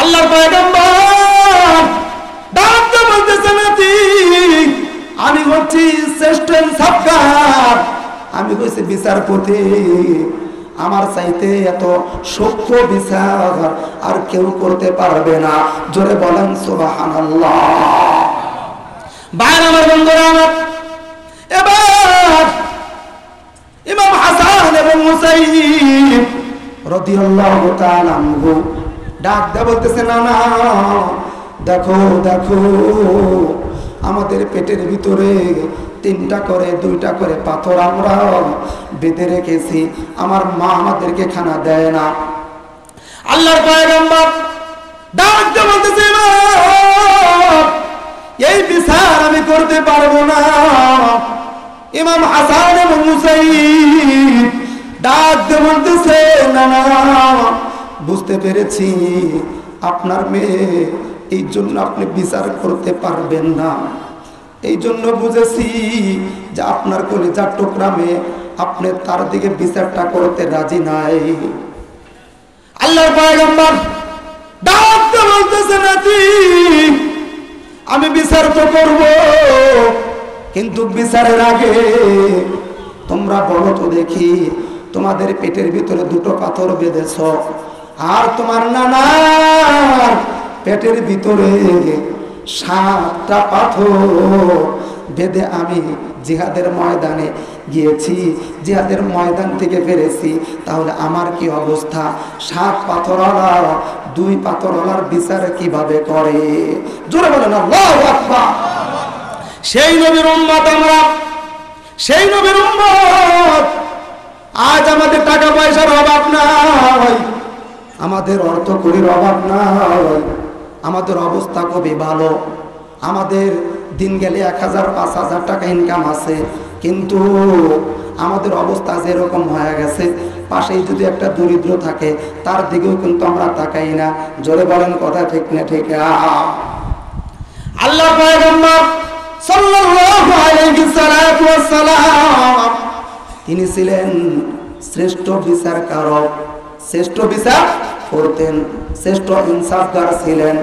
আল্লাহর পয়গম্বর ডাকতে বলতেছে নাতি আমি হচ্ছি শ্রেষ্ঠ ইনসাফকার, আমি হচ্ছি বিচারপতি, আমার চাইতে এত সূক্ষ্ম বিচার আর কেউ করতে পারবে না। জোরে বলেন সুবহানাল্লাহ। ভাইরা আমার, বন্ধুরা আমার, এবার ইমাম হাসান এবং হুসাইন রাদিয়াল্লাহু তাআলা আনহু ডাক দিয়ে বলতেছে না না, দেখো দেখো আমাদের পেটের ভিতরে 3টা করে 2টা করে পাথর আমরা বেঁধে রেখেছি, আমার মা আমাদেরকে খানা দেয় না। আল্লাহর পয়গম্বর ডাক দিয়ে বলতেছে এই বিচার আমি করতে পারবো না। ইমাম হাসান এবং হুসাইন ডাক দিয়ে বলতেছে না না, বুঝতে পেরেছি আপনার মেয়ে, এই জন্য আপনি বিচার করতে পারবেন না। এই জন্য বুঝেছি যে আপনার কলিজার টুকরা মেয়ে, আপনি তার দিকে বিচারটা করতে রাজি নাই। আল্লাহর পয়গম্বর ডাক দিয়ে বলতেছে নাতি আমি বিচার তো করব, কিন্তু বিচারের আগে তোমরা বলো তো দেখি, তোমাদের পেটের ভিতরে 2টো পাথর বেঁধেছ, আর তোমার নানার পেটের ভিতরে 7টা পাথর বেঁধে আমি জিহাদের ময়দানে গিয়েছি, জিহাদের ময়দান থেকে ফিরেছি, তাহলে আমার কি অবস্থা? 7 পাথরওয়ালা 2 পাথরওয়ালার বিচার কিভাবে করে? জোরে বলেন আল্লাহু আকবার। সেই নবীর উম্মত আমরা, সেই নবীর উম্মত। আজ আমাদের টাকা পয়সার অভাব নাই, আমাদের অর্থ কড়ির অভাব নাই, আমাদের অবস্থা খুবই ভালো, আমাদের দিন গেলে 1000 5000 টাকা ইনকাম আছে, কিন্তু আমাদের অবস্থা যেরকম হয়ে গেছে, পাশেই যদি একটা দরিদ্র থাকে তার দিকেও কিন্তু আমরা তাকাই না। জোরে বলেন কথা ঠিক না ঠিক? আল্লাহর পয়গম্বর সাল্লাল্লাহু আলাইহি ওয়াসাল্লাম তিনি ছিলেন শ্রেষ্ঠ বিচারকারক, শ্রেষ্ঠ বিচার করতেন, শ্রেষ্ঠ ইনসাফগার ছিলেন।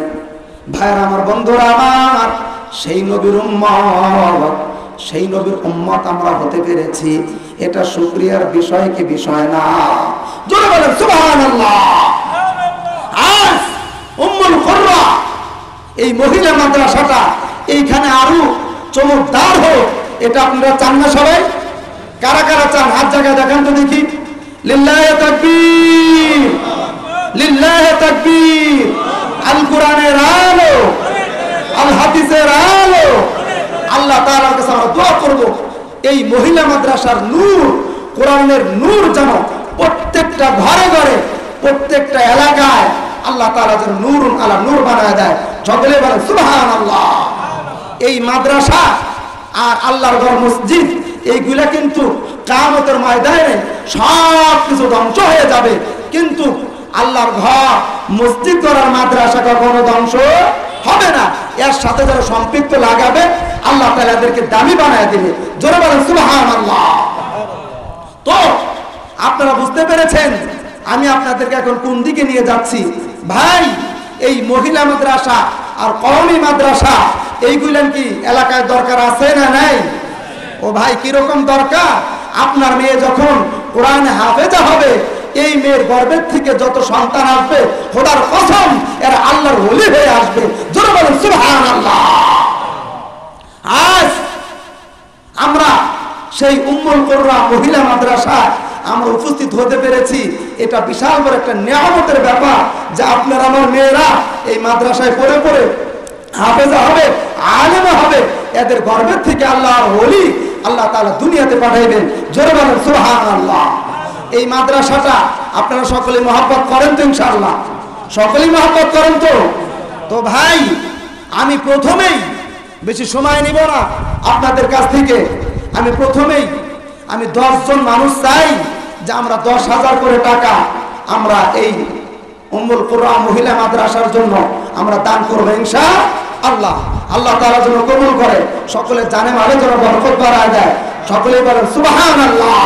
ভাইরা আমার, বন্ধুরা আমার, সেই নবীর উম্মত, সেই নবীর উম্মত আমরা হতে পেরেছি, এটা শুকরিয়ার বিষয় কি বিষয় না? জোরে বলেন সুবহানাল্লাহ। আজ উম্মুল কুররা এই মহিলা মাদ্রাসাটা এইখানে আরো চমকদার হোক, এটা আপনারা চান না সবাই? কারা কারা চান হাত জায়গায় দেখান তো দেখি। লিল্লাহি তাকবীর, লিল্লাহি তাকবীর। আল কোরআনের আলো, আল হাদিসের আলো। আল্লাহ তাআলার কাছে আমরা দোয়া করব এই মহিলা মাদ্রাসার নূর, কোরআনের নূর যেন প্রত্যেকটা ঘরে ঘরে, প্রত্যেকটা এলাকায় আল্লাহ তাআলা যেন নূরুন আলা নূর বানায় দেয়। সকলে বলেন সুবহানাল্লাহ। এই মাদ্রাসা আর আল্লাহর ঘর মসজিদ এইগুলা কিন্তু কিয়ামতের ময়দানে সব কিছু ধ্বংস হয়ে যাবে, কিন্তু আল্লাহর ঘর মসজিদ করার মাদ্রাসা কখনো ধ্বংস হবে না। এর সাথে যারা সম্পৃক্ত লাগাবে আল্লাহ তাআলা এদেরকে দামি বানায় দিবে। জোরে বলেন সুবহানাল্লাহ। তো আপনারা বুঝতে পেরেছেন আমি আপনাদেরকে এখন কোন দিকে নিয়ে যাচ্ছি। ভাই, এই মহিলা মাদ্রাসা আর কওমি মাদ্রাসা এইগুলেন কি এলাকায় দরকার আছে না নাই? ও ভাই, কিরকম দরকার? আপনার মেয়ে যখন কোরআনে হাফেজা হবে, এই মেয়ের গর্ভের থেকে যত সন্তান আসবে, খোদার কসম এরা আল্লাহর ওলি হয়ে আসবে। জোরে বলেন সুবহানাল্লাহ। আজ আমরা সেই উম্মুল কুররা মহিলা মাদ্রাসা আমরা উপস্থিত হতে পেরেছি, এটা বিশাল বড় একটা নিয়ামতের ব্যাপার যে আপনার আমার মেয়েরা এই মাদ্রাসায় পড়ে পড়ে হাফেজা হবে, আলেমা হবে, এদের গর্ভের থেকে আল্লাহর ওলি আল্লাহ তাআলা দুনিয়াতে পাঠাইবেন। জোরে বলেন সুবহানাল্লাহ। এই মাদ্রাসাটা আপনারা সকলে মহব্বত করেন তো? ইনশাআল্লাহ সকলেই মহব্বত করেন তো? তো ভাই, আমি প্রথমেই বেশি সময় নিব না আপনাদের কাছ থেকে। আমি প্রথমেই 10 জন মানুষ চাই যে আমরা 10,000 করে টাকা আমরা এই উম্মুল কুরআন মহিলা মাদ্রাসার জন্য আমরা দান করব ইনশাআল্লাহ। আল্লাহ তাআলা যেন কবুল করে, সকলে জানে মালে যেন বরকত বাড়ায় দেয়। সকলেই বলেন সুবহানাল্লাহ।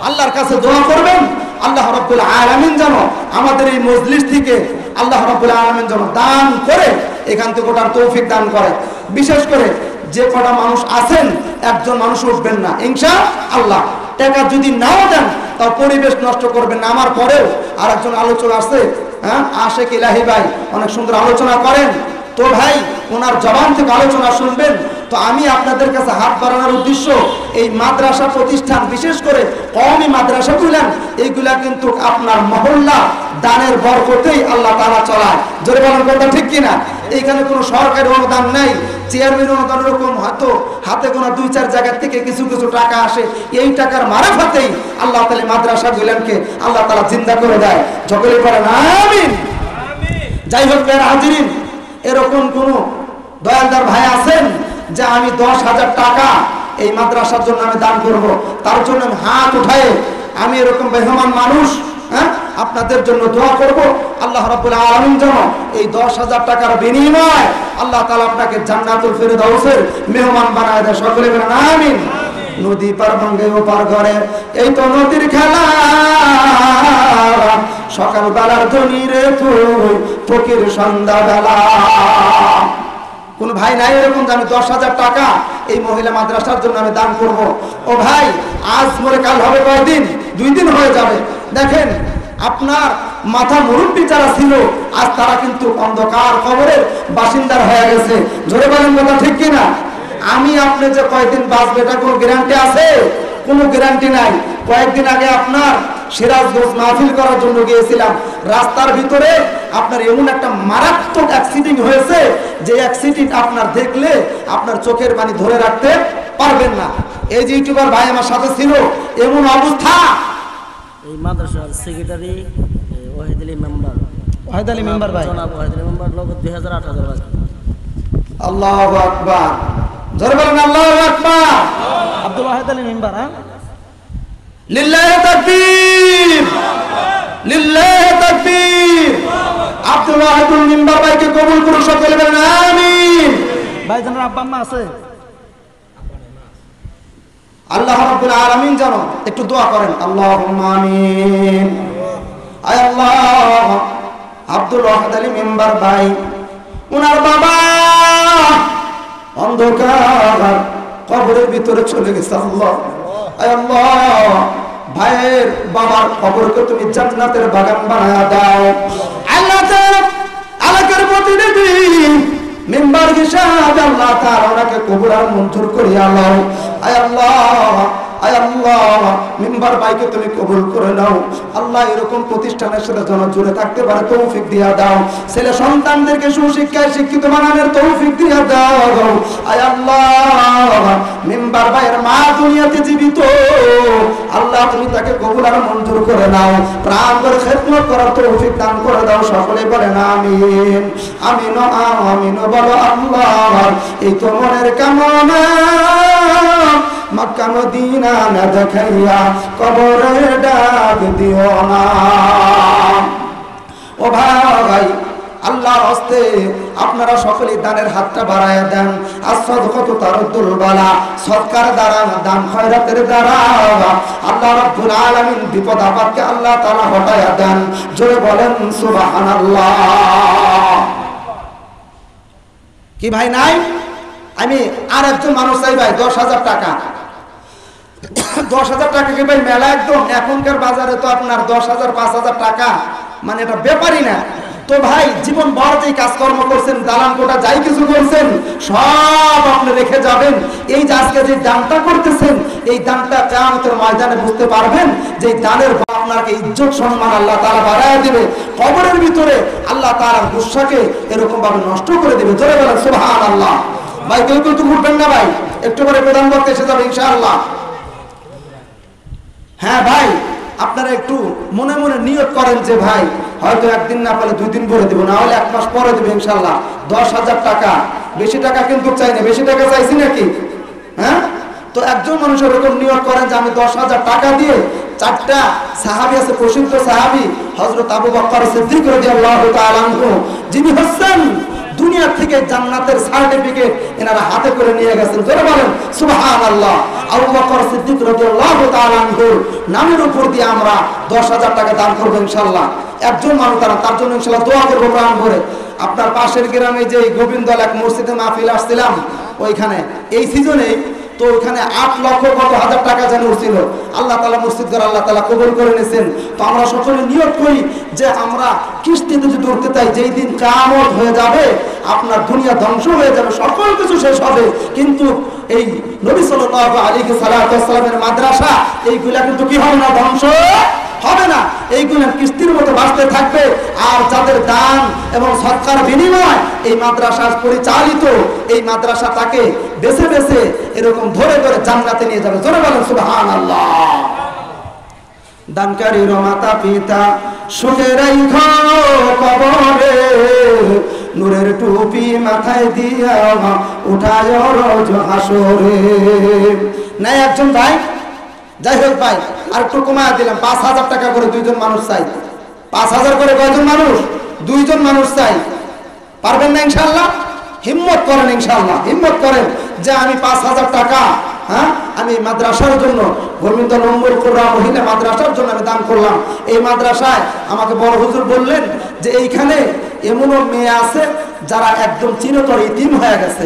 আল্লাহর কাছে দোয়া করবেন আল্লাহ রাব্বুল আলামিন যেন আমাদের এই মজলিস থেকে আল্লাহ রাব্বুল আলামিন যেন দান করে এখান থেকে ওঠার তৌফিক দান করে। বিশেষ করে যে কটা মানুষ আছেন একজন মানুষ উঠবেন না ইনশাআল্লাহ। টাকা যদি নাও দেন তাও পরিবেশ নষ্ট করবেন না। আমার পরেও আর একজন আলোচক আছে, হ্যাঁ, আশেক ইলাহি ভাই, অনেক সুন্দর আলোচনা করেন। তো ভাই ওনার জবান থেকে আলোচনা শুনবেন। তো আমি আপনাদের কাছে হাত বাড়ানোর উদ্দেশ্য, এই মাদ্রাসা প্রতিষ্ঠান বিশেষ করে কওমি মাদ্রাসা গুলেন, এইগুলা কিন্তু আপনার মহল্লা দানের বরকতেই আল্লাহ তাআলা চলায়। জোরে বলেন কথা ঠিক কিনা? এইখানে কোনো সরকারি অনুদান নাই, চেয়ারম্যান অনুদান এরকম হয়তো হাতে গোনা 2-4 জায়গা থেকে কিছু কিছু টাকা আসে, এই টাকার মারফতেই আল্লাহ তাআলা মাদ্রাসা গুলেনকে আল্লাহ তাআলা জিন্দা করে দেয়। সকলে বলেন আমিন। যাই হোক হাজিরিন, এরকম কোন দয়ালদার ভাই আছেন যে আমি 10,000 টাকা এই মাদ্রাসার জন্য আমি দান করব, তার জন্য আমি হাত উঠায়ে আমি এরকম মেহমান মানুষ, হ্যাঁ, আপনাদের জন্য দোয়া করব। আল্লাহ রাব্বুল আলামিন যেন এই 10,000 টাকার বিনিময় আল্লাহ তাআলা আপনাকে জান্নাতুল ফেরদাউসের মেহমান বানায় দেয়। সকলে বলেন আমিন। নদী পার ভাঙ্গে ওপার ঘরে, এই তো নদীর খেলা, সকাল বেলার ধনী রে তুই ফকির সন্ধ্যা বেলা। কোন ভাই নাই এরকম যে আমি 10,000 টাকা এই মহিলা মাদ্রাসার জন্য আমি দান করব? ও ভাই, আজ মরে কাল হবে কয়দিন? 2 দিন হয়ে যাবে। দেখেন আপনার মাথা মুরব্বী যারা ছিল আজ তারা কিন্তু অন্ধকার কবরের বাসিন্দার হয়ে গেছে। জোরে বলেন কথা ঠিক কিনা? আমি আপনি যে কয়েকদিন বাঁচবে এটা কোনো গ্যারান্টি আছে? কোনো গ্যারান্টি নাই। কয়েকদিন আগে আপনার সিরাজগঞ্জ মাহফিল করার জন্য গিয়েছিলাম, রাস্তার ভিতরে আপনার এমন একটা মারাত্মক অ্যাক্সিডেন্ট হয়েছে যে অ্যাক্সিডেন্ট আপনার দেখলে আপনার চোখের পানি ধরে রাখতে পারবেন না। এই যে ইউটিউবার ভাই আমার সাথে ছিল, এমন অবস্থা। এই মাদ্রাসার সেক্রেটারি ওয়াহিদ আলী মেম্বার ভাই, জনাব ওয়াহিদ আলী মেম্বার লোক 2008 আল্লাহু আকবার। জোরে বলেন আল্লাহু আকবার। আব্দুল ওয়াহিদ আলী মেম্বার, হ্যাঁ, লিল্লাহি তাকবীর, লিল্লাহি তাকবীর। আব্দুল ওয়াহিদ আলী মেম্বার ভাইকে কবুল করুন, সকলে বলেন আমিন। ভাই জানার আব্বা আম্মা আছে? আল্লাহ রাব্বুল আলামিন যেন একটু দোয়া করেন, আল্লাহুম্মা আমিন। আয় আল্লাহ, আব্দুল ওয়াহিদ আলী মেম্বার ভাই, ওনার বাবা অন্ধকার কবরের ভিতরে চলে গেছে। আল্লাহ, আয় আল্লাহ, ভাইয়ের বাবার কবরকে তুমি জান্নাতের বাগান বানায়া দাও। আল্লাহ তাআলা এলাকার প্রতিনিধি মেম্বার হিসাবে আল্লাহ তাআলা ওনাকে কবুল আর মঞ্জুর করিয়া নাও। আয় আল্লাহ, আয় আল্লাহ, মেম্বার ভাইকে তুমি কবুল করে নাও। আল্লাহ এরকম প্রতিষ্ঠানের সাথে যেন জুড়ে থাকতে পারে তৌফিক দিয়া দাও। ছেলে সন্তানদেরকে সুশিক্ষায় শিক্ষিত বানানোর তৌফিক দিয়া দাও। আয় আল্লাহ, মেম্বার ভাইয়ের মা দুনিয়াতে জীবিত, আল্লাহ তুমি তাকে কবুল আর মঞ্জুর করে নাও। প্রাণ করে খেদমত করার তৌফিক দান করে দাও। সকলে বলেন আমিন। আমিন আমিন বলো আল্লাহ। এই তো মনের কামনা, মক্কা মদিনা না দেখাইয়া কবরে ডাক দিও না। ও ভাই, আল্লাহর হস্তে আপনারা সকলে দানের হাতটা বাড়ায়া দেন। as-সাদকাতু তারুদ্দুল বালা, সদকার দ্বারা, দান খয়রাতের দ্বারা আল্লাহ রাব্বুল আলামিন বিপদ আপদকে আল্লাহ তাআলা হটায়া দেন। জোরে বলেন সুবহানাল্লাহ। কি ভাই নাই? আমি আর একজন মানুষ চাই ভাই 10,000 টাকা। 10,000 টাকা কি ভাই মেলা? একদম এখনকার বাজারে তো আপনার 10,000 5,000 টাকা মানে এটা ব্যাপারই না। তো ভাই জীবন ভর যেই কাজকর্ম করছেন, দালান কোটা যাই কিছু করছেন, সব আপনি রেখে যাবেন। এই যে আজকে যে দানটা করতেছেন, এই দানটা কিয়ামতের ময়দানে বুঝতে পারবেন যে এই দানের আপনাকে ইজ্জত সম্মান আল্লাহ তাআলা বাড়ায় দিবে। কবরের ভিতরে আল্লাহ তাআলার গুসাকে এরকম ভাবে নষ্ট করে দিবে। জোরে বলেন সুবহানাল্লাহ। ভাই কেউ কিন্তু ঘুরবেন না ভাই, একটু পরে প্রধান বক্তা এসে যাবে ইনশাআল্লাহ। হ্যাঁ ভাই, আপনারা একটু মনে মনে নিয়ত করেন যে ভাই হয়তো একদিন না পারলে 2 দিন পরে দিব, না হলে 1 মাস পরে দিব ইনশাআল্লাহ। 10,000 টাকা, বেশি টাকা কিন্তু চাই না। বেশি টাকা চাইছি নাকি? হ্যাঁ, তো একজন মানুষের এরকম নিয়ত করেন যে আমি 10,000 টাকা দিয়ে 4টা সাহাবী আছে, প্রসিদ্ধ সাহাবী হযরত আবু বকর সিদ্দিক রাদিয়াল্লাহু তাআলা আনহু, যিনি হচ্ছেন দুনিয়া থেকে জান্নাতের সার্টিফিকেট এনারা হাতে করে নিয়ে গেছেন। জোরে বলেন সুবহানাল্লাহ। আবু বকর সিদ্দিক রাদিয়াল্লাহু তাআলা আনহুর নামের উপর দিয়ে আমরা 10,000 টাকা দান করব ইনশাআল্লাহ। একজন মানুষ তার জন্য ইনশাআল্লাহ দোয়া করব প্রাণ ভরে। আপনার পাশের গ্রামে যে গোবিন্দল এক মসজিদে মাহফিল আসছিলাম ওইখানে এই সিজনে, তো ওইখানে 8 লক্ষ কত হাজার টাকা যেন উঠছিল। আল্লাহ তাআলা মসজিদ করে আল্লাহ তাআলা কবুল করে নিয়েছেন। তো আমরা সকলে নিয়ত করি যে আমরা কিস্তিতে যদি উঠতে চাই, যেই দিন কিয়ামত হয়ে যাবে, আপনার দুনিয়া ধ্বংস হয়ে যাবে, সকল কিছু শেষ হবে, কিন্তু এই নবী সাল্লাল্লাহু আলাইহি সাল্লামের মাদ্রাসা এইগুলা কিন্তু কি হবে না, ধ্বংস হবে না। এইগুলো কিস্তির মতো বাঁচতে থাকবে। আর যাদের দান এবং সৎকার বিনিময় এই মাদ্রাসা পরিচালিত, এই মাদ্রাসা তাকে বেছে বেছে এরকম ধরে ধরে জান্নাতে নিয়ে যাবে। জোরে বলেন সুবহানাল্লাহ। দানকারীর মাতা পিতা সুখে রাইখো কবরে, নূরের টুপি মাথায় দিয়া উঠায় রোজ হাসরে। নাই একজন ভাই, যাই হোক ভাই আর একটু কমায় দিলাম, 5,000 টাকা করে দুইজন মানুষ চাই। 5,000 করে কয়জন মানুষ? দুইজন মানুষ চাই। পারবেন না ইনশাআল্লাহ? হিম্মত করেন ইনশাআল্লাহ, হিম্মত করেন যে আমি 5,000 টাকা আমি মাদ্রাসার জন্য, গোবিন্দ নম্বর কুররা মহিলা মাদ্রাসার জন্য আমি দান করলাম। এই মাদ্রাসায় আমাকে বড় হুজুর বললেন যে এইখানে এমনও মেয়ে আছে যারা একদম চিরতর ইতিম হয়ে গেছে,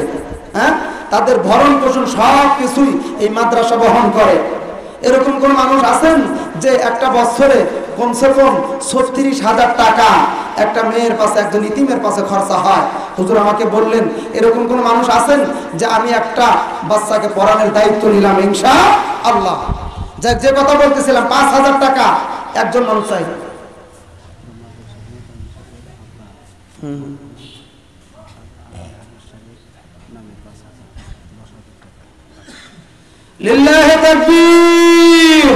তাদের ভরণ পোষণ সব কিছুই এই মাদ্রাসা বহন করে। এরকম কোন মানুষ আছেন যে একটা বছরে কমসে কম 36,000 টাকা একটা মেয়ের পাশে, একজন ইতিমের পাশে খরচা হয়? হুজুর আমাকে বললেন এরকম কোন মানুষ আছেন যে আমি একটা বাচ্চাকে পড়ানোর দায়িত্ব নিলাম ইনশাআল্লাহ? যে কথা বলতেছিলাম, 5,000 টাকা একজন মানুষ চাই। লিল্লাহি তাকবীর।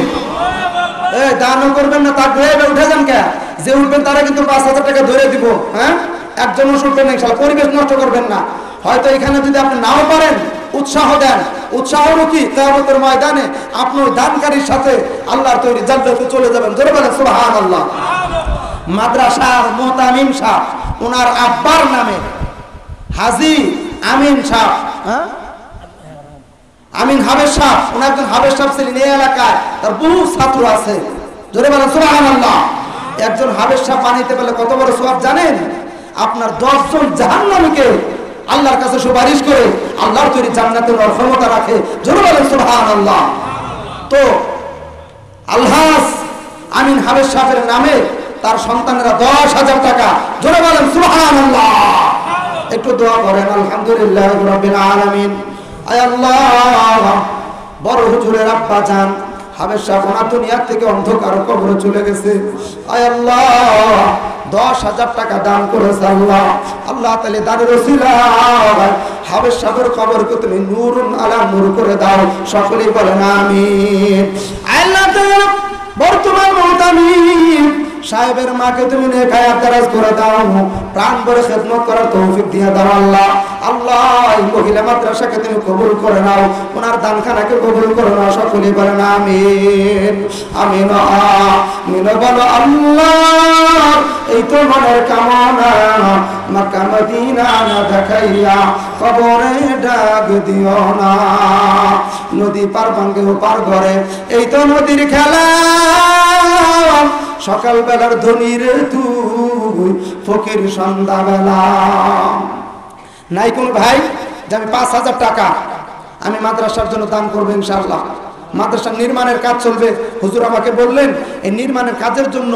দানও করবেন না, তাকবীর উঠে যান কে? যে উঠবেন তারা কিন্তু 5,000 টাকা ধরে দিব। একজন উঠবেন না ইনশাআল্লাহ, পরিবেশ নষ্ট করবেন না। হয়তো এখানে যদি আপনি নাও পারেন, উৎসাহ দেন। উৎসাহ কি? কিয়ামতের ময়দানে আপনি ওই দানকারীর সাথে আল্লাহর তৈরি জান্নাতে চলে যাবেন। জোরে বলেন সুবহানাল্লাহ। মাদ্রাসার মুহতামিম সাহেব, ওনার আব্বার নামে হাজী আমিন সাহেব, আমিন হাবেজ সাহেব, ওনার একজন হাবেজ সাহেব ছিলেন এই এলাকায়, তার বহু ছাত্র আছে। জোরে বলেন সুবহানাল্লাহ। একজন হাবেজ সাহেব বানাইতে পারলে কত বড় সওয়াব জানেন? আপনার 10 জন জাহান্নামীকে আল্লাহর কাছে সুপারিশ করে আল্লাহর তৈরি জান্নাতের ক্ষমতা রাখে। জোরে বলেন সুবহানাল্লাহ। তো আলহাজ আমিন হাবেজ সাহেবের নামে তার সন্তানেরা 10,000 টাকা। জোরে বলেন সুবহানাল্লাহ। একটু দোয়া করেন। আলহামদুলিল্লাহ রাব্বিল আলামিন। আয় আল্লাহ, বড় হুজুরের আব্বা জান হাবেজ সাহেব ওনার দুনিয়া থেকে অন্ধকার কবরে চলে গেছে। আয় আল্লাহ, 10,000 টাকা দান করেছে আল্লাহ। আল্লাহ তাআলা দানের ওসিলায় হাবেজ সাহেবের কবরকে তুমি নূরুন আলা নূর করে দাও। সকলেই বলেন আমিন। আল্লাহ তাআলা বর্তমান মুহতামিম সাহেবের মাকে তুমি নেক হায়াত দারাজ করে দাও, প্রাণ ভরে খেদমত করার তৌফিক দিয়ে দাও আল্লাহ। আল্লাহ এই মহিলা মাদ্রাসাকে তুমি কবুল করে নাও, ওনার দানখানাকে কবুল করে নাও। সকলেই বলেন আমিন। আমিন আমিন বলো আল্লাহ। এই তো মনের কামনা, মক্কা মদিনা না দেখাইয়া কবরে ডাক দিও না। নদী পার ভাঙ্গে পার ঘরে, এই তো নদীর খেলা। সকাল বেলার ধনীর তুই, ফকির সন্ধ্যা বেলা। নাই কোন ভাই যে আমি 5,000 টাকা আমি মাদ্রাসার জন্য দান করবো ইনশাআল্লাহ? মাদ্রাসার নির্মাণের কাজ চলবে। হুজুর আমাকে বললেন এই নির্মাণের কাজের জন্য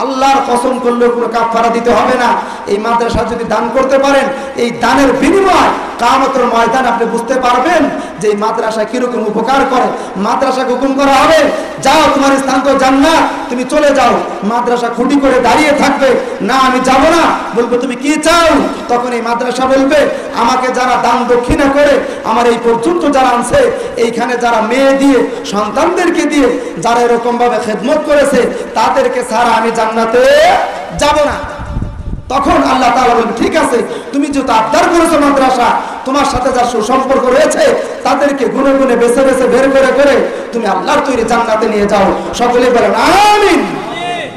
আল্লাহর কসম করলেও কোনো কাফারা দিতে হবে না। এই মাদ্রাসা যদি দান করতে পারেন, এই দানের বিনিময় কিয়ামতের ময়দান আপনি বুঝতে পারবেন যে এই মাদ্রাসা কিরকম উপকার করে। মাদ্রাসাকে হুকুম করা হবে, যাও তোমার স্থান তো জান্নাত, তুমি চলে যাও। মাদ্রাসা খুঁটি করে দাঁড়িয়ে থাকবে, না আমি যাব না। বলবে তুমি কি চাও? তখন এই মাদ্রাসা বলবে আমাকে যারা দান দক্ষিণা করে আমার এই পর্যন্ত যারা আনছে, এইখানে যারা মেয়ে দিয়ে সন্তানদেরকে দিয়ে যারা এরকম ভাবে খেদমত করেছে, তাদেরকে ছাড়া আমি জান্নাতে যাব না। তখন আল্লাহ তাআলা বলেন ঠিক আছে, তুমি যেহেতু আবদার করেছো মাদ্রাসা, তোমার সাথে যার সুসম্পর্ক রয়েছে তাদেরকে গুনে গুনে বেছে বেছে বের করে করে তুমি আল্লাহর তৈরি জান্নাতে নিয়ে যাও। সকলে বলেন আমিন।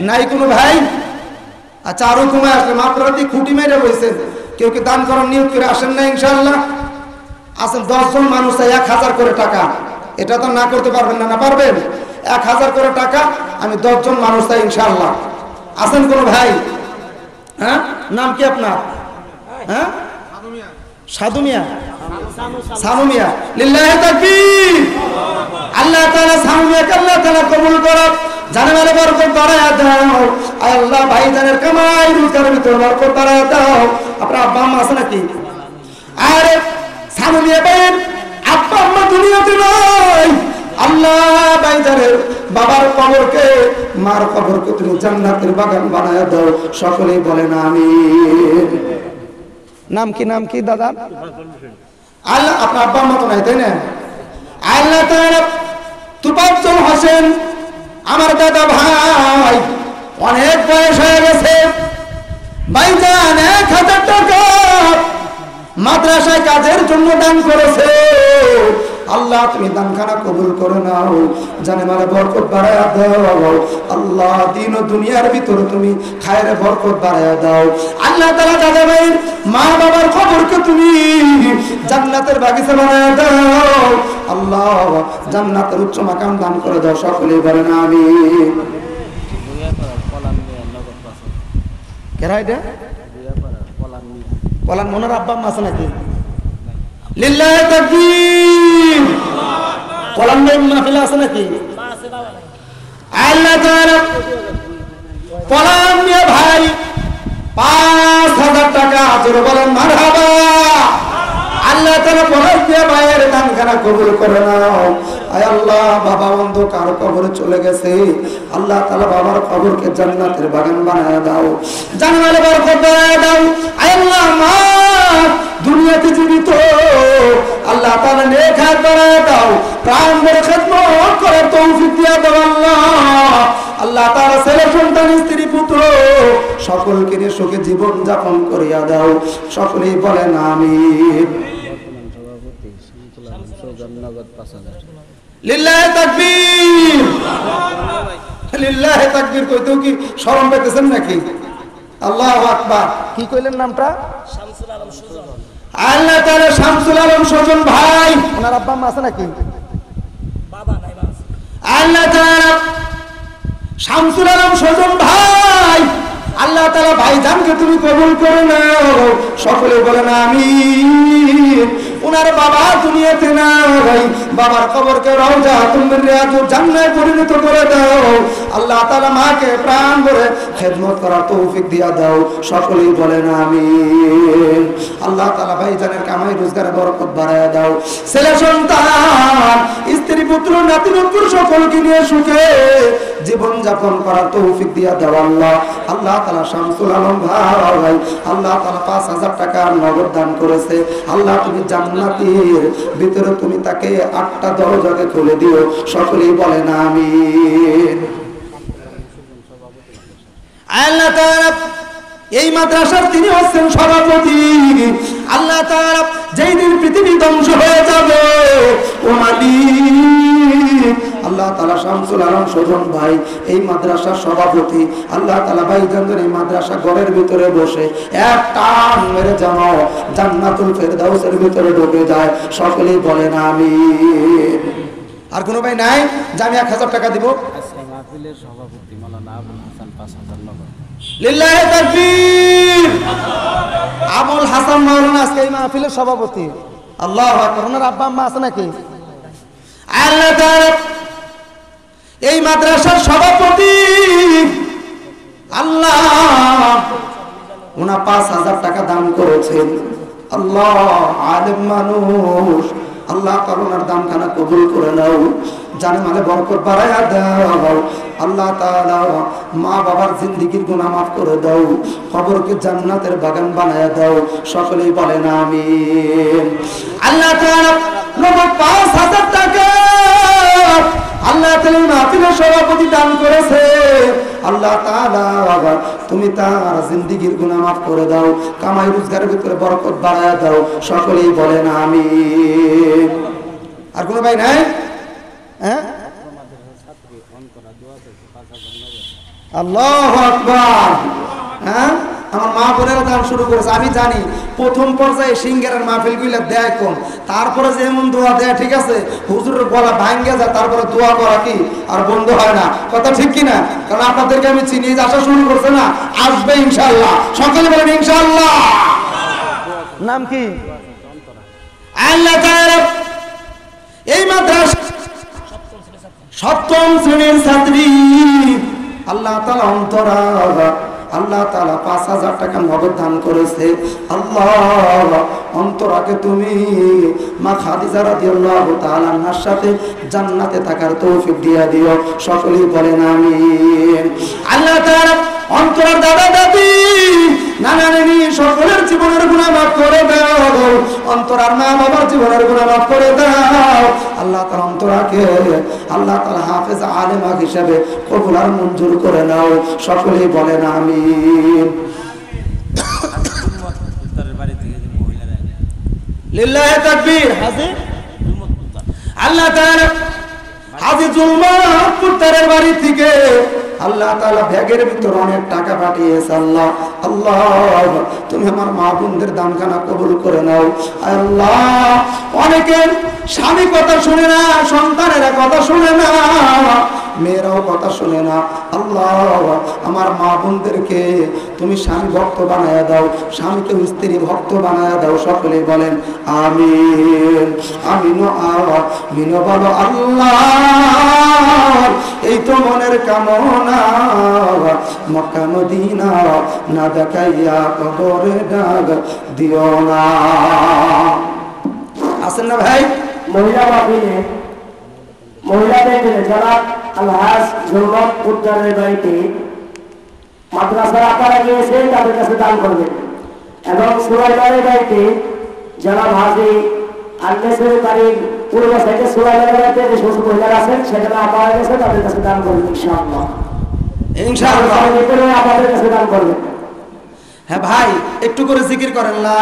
নাই কোনো ভাই? আচ্ছা আরো কমে আসলে মাত্র রাতে খুঁটি মেরে বসেছেন, কেউ কি দান করার নিয়োগ করে আসেন না? ইনশাআল্লাহ আসেন। 10 জন মানুষ 1000 করে টাকা, এটা তো না করতে পারবেন না? না পারবেন? 1000 করে টাকা, আমি 10 জন মানুষ চাই ইনশাআল্লাহ। আসেন কোন ভাই? হ্যাঁ, নাম কি আপনার? হ্যাঁ, সাধু মিয়া, সানু মিয়া। লিল্লাহি তাকবীর। আল্লাহ তাআলা সানু মিয়াকে আল্লাহ তাআলা কবুল করুন, জানে মালে বরকত বাড়ায়া দাও। আয় আল্লাহ ভাইজানের কামাই রোজগারের ভিতর বরকত বাড়ায়া দাও। আপনার আব্বা আম্মা আছে নাকি? আরে সানু মিয়া ভাই আব্বা আম্মা দুনিয়াতে নাই, আল্লাহ ভাইজানের বাবার কবরকে, মার কবরকে তুমি জান্নাতের বাগান বানায়া দাও। সকলেই বলেন আমিন। নাম কি, নাম কি দাদা? আল্লাহ, আপনার আব্বা আম্মা তো নাই তাই না? আল্লাহ তাআলা তুফাজ্জল হোসেন আমার দাদা ভাই, অনেক বয়স হয়ে গেছে ভাইজান, 1000 টাকা মাদ্রাসায় কাজের জন্য দান করেছে। আল্লাহ তুমি দানখানা কবুল করে নাও, জানে মালে বরকত বাড়ায়া দাও। আল্লাহ দিন ও দুনিয়ার ভিতরে তুমি খায়রে বরকত বাড়ায়া দাও। আল্লাহ তাআলা দাদা ভাই মা বাবার কবরকে তুমি জান্নাতের বাগিচা বানায়া দাও। আল্লাহ জান্নাতের উচ্চ মাকাম দান করে দাও। সকলেই বলেন আমিন। কেরা এটা? পলান মনের আব্বা আম্মা আছে নাকি? লিল্লাহি তাকবীর। পলান ভাই মাহফিলে আছে নাকি? আল্লাহ তাআলা পলান মিয়া ভাই 5000 টাকা, জোরে বলেন মারহাবা। আল্লাহ তাআলা পলান মিয়া ভাইয়ের দানখানা কবুল করে নাও। আয় আল্লাহ বাবা অন্ধকার কবরে চলে গেছে, আল্লাহ তাআলা বাবার কবরকে জান্নাতের বাগান বানায়া দাও, জান্নাতের বরকত বানায়া দাও। আয় আল্লাহ মা দুনিয়াতে জীবিত, আল্লাহ তাআলা নেক হায়াত বানায়া দাও, প্রাণ ভরে খিদমত করার তৌফিক দিয়া দাও। আল্লাহ আল্লাহ তাআলা ছেলে সন্তান স্ত্রী পুত্র সকলকে নিয়ে সুখে জীবন যাপন করিয়া দাও। সকলেই বলেন আমিন। লিল্লাহি তাকবীর। লিল্লাহি তাকবীর কইতেও কি শরম পেতেছেন নাকি? আল্লাহু আকবার। কি কইলেন নামটা? শামসুল আলম সুজন। আল্লাহ তাআলা শামসুল আলম সুজন ভাই, ওনার আব্বা আম্মা আছে নাকি? বাবা নাই, বাবা। আল্লাহ তাআলা শামসুল আলম সুজন ভাই, আল্লাহ তাআলা ভাইজানকে তুমি কবুল করে নাও। সকলে বলেন আমিন। উনার বাবা দুনিয়াতে নাই, বাবার কবরকে রাউজাতুম মিন রিয়াজিল জান্নাতে পরিণত করে দাও। আল্লাহ তাআলা মাকে প্রাণ ভরে খেদমত করার তৌফিক দিয়া দাও। সকলেই বলেন আমিন। আল্লাহ তাআলা ভাইজানের কামাই রোজগারে বরকত বাড়ায়া দাও। ছেলে সন্তান স্ত্রী পুত্র নাতি নাতনি সকলকে নিয়ে সুখে জীবন যাপন করার তৌফিক দিয়া দাও। আল্লাহ আল্লাহ তাআলা শামসুল আলম ভাই, আল্লাহ তাআলা 5000 টাকা নগদ দান করেছে। আল্লাহ তুমি জান্নাতের ভিতরে তুমি তাকে 8টা দরজাকে খুলে দিও। সকলেই বলেন আমিন। আল্লাহ তাআলা এই মাদ্রাসার তিনি হচ্ছেন সভাপতি। আল্লাহ তাআলা যেই দিন পৃথিবী ধ্বংস হয়ে যাবে ও মালিক, আল্লাহ তাআলা শামসুল আলম সুজন ভাই এই মাদ্রাসার সভাপতি। আল্লাহ তাআলা ভাইজানদের এই মাদ্রাসা ঘরের ভিতরে বসে এক টান মেরে যেন জান্নাতুল ফেরদাউসের ভিতরে ঢুকে যায়। সকলেই বলেন আমিন। আর কোনো ভাই নাই যে আমি 1000 টাকা দিব? মাহফিলের সভাপতি মাওলানা আবুল হাসান 5000 নগদ। লিল্লাহি তাকবীর। আবুল হাসান মাওলানা আজকে এই মাহফিলের সভাপতি। আল্লাহু আকবার। ওনার আব্বা আম্মা আছে নাকি? আল্লাহ তাআলা এই মাদ্রাসার সভাপতি, আল্লাহ ওনা 5000 টাকা দান করেছেন। আল্লাহ আলেম মানুষ, আল্লাহ করোনার দামখানা কবুল করে নাও, জানে মানে বরকত বাড়ায়া দাও। আল্লাহ তাআলা মা বাবার জিন্দেগীর গুনাহ মাফ করে দাও, কবরকে জান্নাতের বাগান বানায়া দাও। সকলেই বলেন আমিন। আল্লাহ তাআলা 5000 টাকা আল্লাহ তাআলা মাহফিলের সভাপতি দান করেছে। আল্লাহ তাআলা তুমি তার জিন্দেগীর গুনাহ মাফ করে দাও, কামাই রোজগারের ভিতরে বরকত বাড়ায়া দাও। সকলেই বলেন আমিন। আর কোনো ভাই নাই? হ্যাঁ, আল্লাহু আকবার। হ্যাঁ, আমার মা বোনেরা দান শুরু করেছে। আমি জানি প্রথম পর্যায়ে সিঙ্গারের মাহফিলগুলো দেয় কম, তারপরে যেমন দোয়া দেয়, ঠিক আছে, হুজুরের গলা ভাঙ্গে যায়, তারপরে দোয়া করা কি আর বন্ধ হয় না, কথা ঠিক কিনা? কারণ আপনাদেরকে আমি চিনি, আসা শুরু করছে না, আসবে ইনশাআল্লাহ। সকলে বলেন ইনশাআল্লাহ। নাম কি? আল্লাহ তাআলা এই মাদ্রাসা সপ্তম শ্রেণীর ছাত্রী, আল্লাহ তাআলা অন্তরা আল্লাহ তাআলা ৫,০০০ টাকা নগদ দান করেছে। আল্লাহ অন্তরাকে তুমি মা খাদিজা রাদিয়াল্লাহু তাআলা আনহার সাথে জান্নাতে থাকার তৌফিক দিয়ে দিও। সকলেই বলেন আমিন। আল্লাহ তাআলা অন্তরার দাদা দাদি নানা নানি সকলের জীবনের গুনাহ মাফ করে দাও। অন্তরার মা বাবার জীবনের গুনাহ মাফ করে দাও। আল্লাহ তাআলা অন্তরাকে আল্লাহ তাআলা হাফেজ আলেমা হিসেবে কবুল আর মঞ্জুর করে নাও। সকলেই বলেন আমিন। লিল্লাহি তাকবীর। আল্লাহ তাআলা হাজী জুলমাত পুত্রের বাড়ি থেকে আল্লাহ তাআলা ব্যাগের ভিতর অনেক টাকা পাঠিয়েছে। আল্লাহ আল্লাহ তুমি আমার মা বোনদের দানখানা কবুল করে নাও। আল্লাহ অনেকের স্বামী কথা শুনে না, সন্তানেরা কথা শুনে না, মেয়েরাও কথা শুনে না। আল্লাহ আমার মা বোনদেরকে তুমি স্বামী ভক্ত বানায়া দাও, স্বামীকে স্ত্রী ভক্ত বানায়া দাও। সকলেই বলেন আমিন। আমিন আমিন বলো আল্লাহ। এই তো মনের কামনা, মক্কা মদিনা না দেখাইয়া কবরে ডাক দিও না। আছেন না ভাই? মহিলা মাহফিলে মহিলাদের যারা আলহাজ জুলমাত পুত্রের বাড়িতে মাদ্রাসার আকারে গিয়েছে তাদের কাছে দান করবেন, এবং সুলাইমানের বাড়িতে যারা ভাজি আন্নেসের বাড়ির পূর্ব সাইডে সুলাইমানের বাড়িতে যে সমস্ত মহিলারা আছেন সেখানে আপারা গেছে তাদের কাছে দান করবেন ইনশাআল্লাহ। ইনশাআল্লাহ আপনাদের কাছে দান করবেন। হ্যাঁ ভাই, একটু করে জিকির করেন লা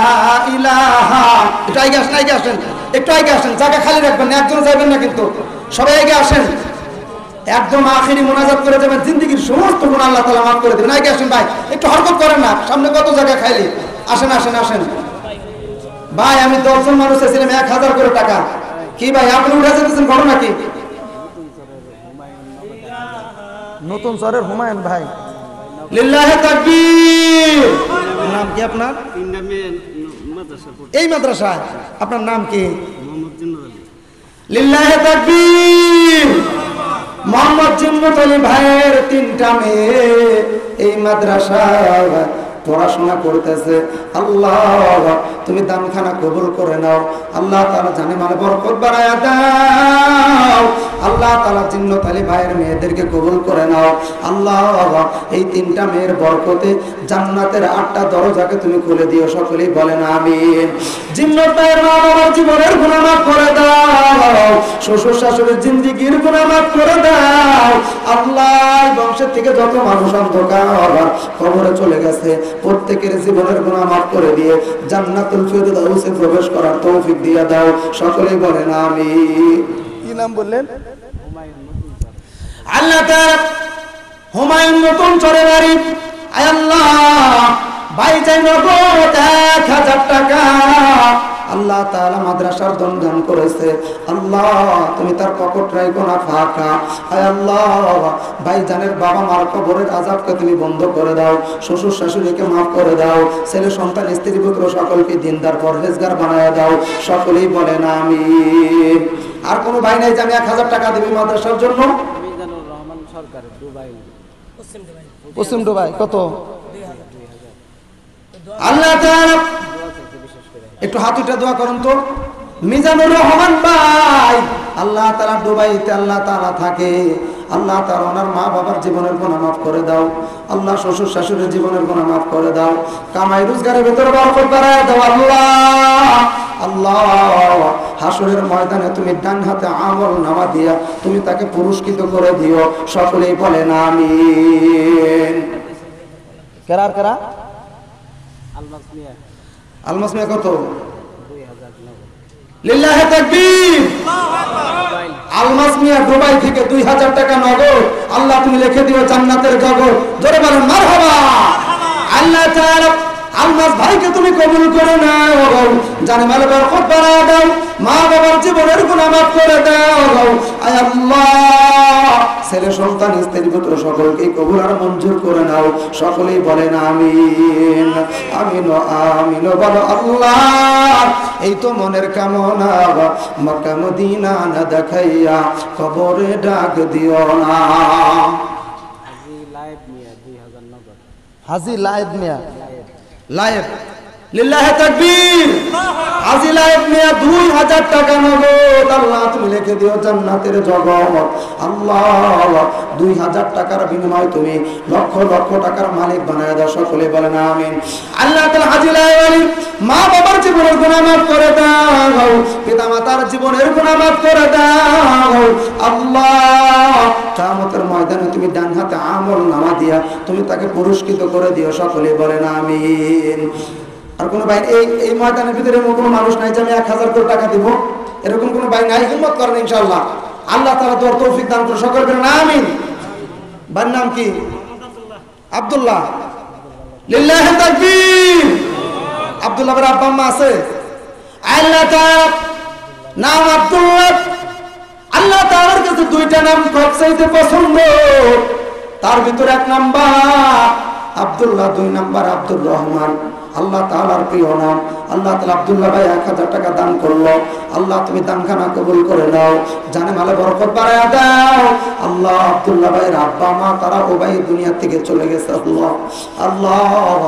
ইলাহা। একটু আগে আসেন, আগে আসেন, একটু আগে আসেন, জায়গা খালি রাখবেন না, একজন যাবেন না কিন্তু, সবাই আগে আসেন। একদম আখিরি মোনাজাত করে যাবেন, জিন্দেগীর সমস্ত গুনাহ আল্লাহ তাআলা মাফ করে দেবেন। আগে আসেন ভাই, একটু হরকত করেন না, সামনে কত জায়গা খাইলি। আসেন আসেন আসেন ভাই, আমি 10 জন মানুষ এসেছিলাম, 1000 করে টাকা। কি ভাই আপনি উঠে যেতেছেন, ঘটনা কি? নতুন সরের হুমায়ুন ভাই। লিল্লাহি তাকবীর। নাম কি আপনার? এই মাদ্রাসায় আপনার নাম কি? লিল্লাহি তাকবীর। মোহাম্মদ জিন্নাত আলী ভাইয়ের 3টা মেয়ে এই মাদ্রাসায় পড়াশোনা করতেছে। আল্লাহ তুমি দানখানা কবুল করে নাও। আল্লাহ তাআলা জানে মানে বরকত বাড়ায়া দাও। আল্লাহ তাআলা জিন্নাত আলী ভাইয়ের মেয়েদেরকে কবুল করে নাও। আল্লাহ এই 3টা মেয়ের বরকতে জান্নাতের 8টা দরজাকে তুমি খুলে দিও। সকলেই বলেন আমিন। জিন্নাত ভাইয়ের মা বাবার জীবনের গুনাহ মাফ করে দাও, শ্বশুর শাশুড়ির জিন্দেগীর গুনাহ মাফ করে দাও। আল্লাহ বংশের থেকে যত মানুষ অন্ধকার কবরে চলে গেছে প্রত্যেকের জীবনের গুনাহ মাফ করে দিয়ে জান্নাতুল ফিরদাউসে প্রবেশ করার তৌফিক দিয়ে দাও। সকলেই বলেন আমিন। কি নাম বললেন? আল্লাহ তাআলা হুমায়ুন নতুন চরে বাড়ি। আয় আল্লাহ ভাই চাই নগদ 1000 টাকা আল্লাহ তাআলা মাদ্রাসার দান করেছে। আল্লাহ তুমি তার পকেট রাখো না ফাঁকা। আয় আল্লাহ ভাইজানের বাবা মার কবরের আযাবকে তুমি বন্ধ করে দাও, শ্বশুর শাশুড়িকে মাফ করে দাও, ছেলে সন্তান স্ত্রী পুত্র সকলকে দিনদার পরহেজগার বানায় দাও। সকলেই বলেন আমিন। আর কোনো ভাই নাই যে আমি 1000 টাকা দিবি মাদ্রাসার জন্য? রহমান সরকার দুবাই, পশ্চিম দুবাই। কত? 2000। আল্লাহ তাআলা একটু হাত উঠে দোয়া করুন তো। মিজানুর রহমান ভাই আল্লাহ তাআলা দুবাইতে আল্লাহ তাআলা থাকে। আল্লাহ তাআলা ওনার মা বাবার জীবনের গুনাহ মাফ করে দাও। আল্লাহ শ্বশুর শাশুড়ির জীবনের গুনাহ মাফ করে দাও। কামাই রোজগারের ভিতরে বরকত বাড়ায় দাও। আল্লাহ আল্লাহ হাসরের ময়দানে তুমি ডান হাতে আমল নামা দিয়া তুমি তাকে পুরস্কৃত করে দিও। সকলেই বলেন আমিন। কেরার কেরা? আলমাস মিয়া কত? 2000। লিল্লাহি তাকবীর। আলমাস মিয়া দুবাই থেকে 2000 টাকা নগদ। আল্লাহ তুমি লিখে দিও জান্নাতের জগৎ। জোরে বলেন মারহাবা। আল্লাহ তাআলা আলমাস ভাইকে তুমি কবুল করে নাও, জানে মালে বরকত বাড়ায় দাও, মা বাবার জীবনের গুনাহ মাফ করে দাও। আয় আল্লাহ, ছেলে সন্তান স্ত্রী পুত্র সকলকে কবুল আর মঞ্জুর করে নাও। সকলেই বলেন আমিন। আমিন আমিন বলো আল্লাহ। এই তো মনের কামনা, মক্কা মদিনা না দেখাইয়া কবরে ডাক দিও না। হাজি লায়েব মিয়া, লায়েব লিল্লাহি তাকবীর। হাজি লায়েব মিয়া 2000 টাকা নগদ আল্লাহ তুমি লিখে দিও জান্নাতের জগৎ। আল্লাহ 2000 টাকার বিনিময়ে তুমি লক্ষ লক্ষ টাকার মালিক বানায় দাও। সকলে বলেন আমিন। আল্লাহ তাআলা হাজি লায়েব আলী মা বাবার জীবনের গুনাহ মাফ করে দাও, পিতা মাতার জীবনের গুনাহ মাফ করে দাও। আল্লাহ কিয়ামতের ময়দানে তুমি ডান হাতে আমল নামা দিয়া তুমি তাকে পুরস্কৃত করে দিও। সকলে বলেন আমিন। আর কোন ভাই এই ময়দানের ভিতরে এমন কোনো মানুষ নাই যে আমি 1000 করে টাকা দিব, এরকম কোন ভাই নাই? হিম্মত করেন ইনশাআল্লাহ, আল্লাহ তাআলা তোর তৌফিক দান করে। সকলে বলেন আমিন। ভাইয়ের নাম কি? আব্দুল্লাহ। লিল্লাহি তাকবীর। আব্দুল্লাহ এর আব্বা আম্মা আছে? আল্লাহ তাআলা নাম আব্দুল্লাহ। আল্লাহ তাআলার কাছে দুইটা নাম সবচেয়ে পছন্দ, তার ভিতরে এক নাম্বার আব্দুল্লাহ, 2 নাম্বার আব্দুর রহমান। আল্লাহ তাআলার প্রিয় নাম। আল্লাহ তাআলা আব্দুল্লাহ ভাই 1000 টাকা দান করলো। আল্লাহ তুমি দানখানা কবুল করে নাও, জানে মালে বরকত বাড়ায়া দাও। আল্লাহ আব্দুল্লাহ ভাইয়ের আব্বা মা তারা ও ভাই দুনিয়া থেকে চলে গেছে। আল্লাহ আল্লাহ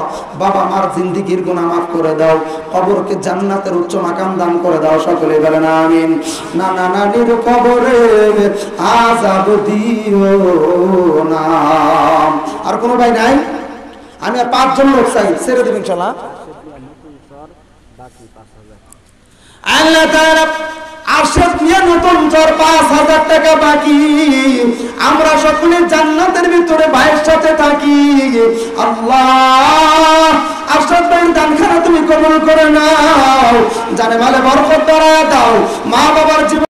বাবা মার জিন্দেগীর গুনাহ মাফ করে দাও, কবরকে জান্নাতের উচ্চ মাকাম দান করে দাও। সকলে বলেন আমিন। নানা নানির কবরে আযাব দিও না। আর কোন ভাই নাই? আমি আর 5 জন লোক চাই, ছেড়ে দেব ইনশাআল্লাহ। আল্লাহ তাআলা আরশের নিয়ে নতুন চর 5000 টাকা বাকি। আমরা সকলে জান্নাতের ভিতরে ভাইয়ের সাথে থাকি। আল্লাহ আরশের দানখানা তুমি কবুল করে নাও, জানে মালে বরকত বাড়ায় দাও, মা বাবার জীবন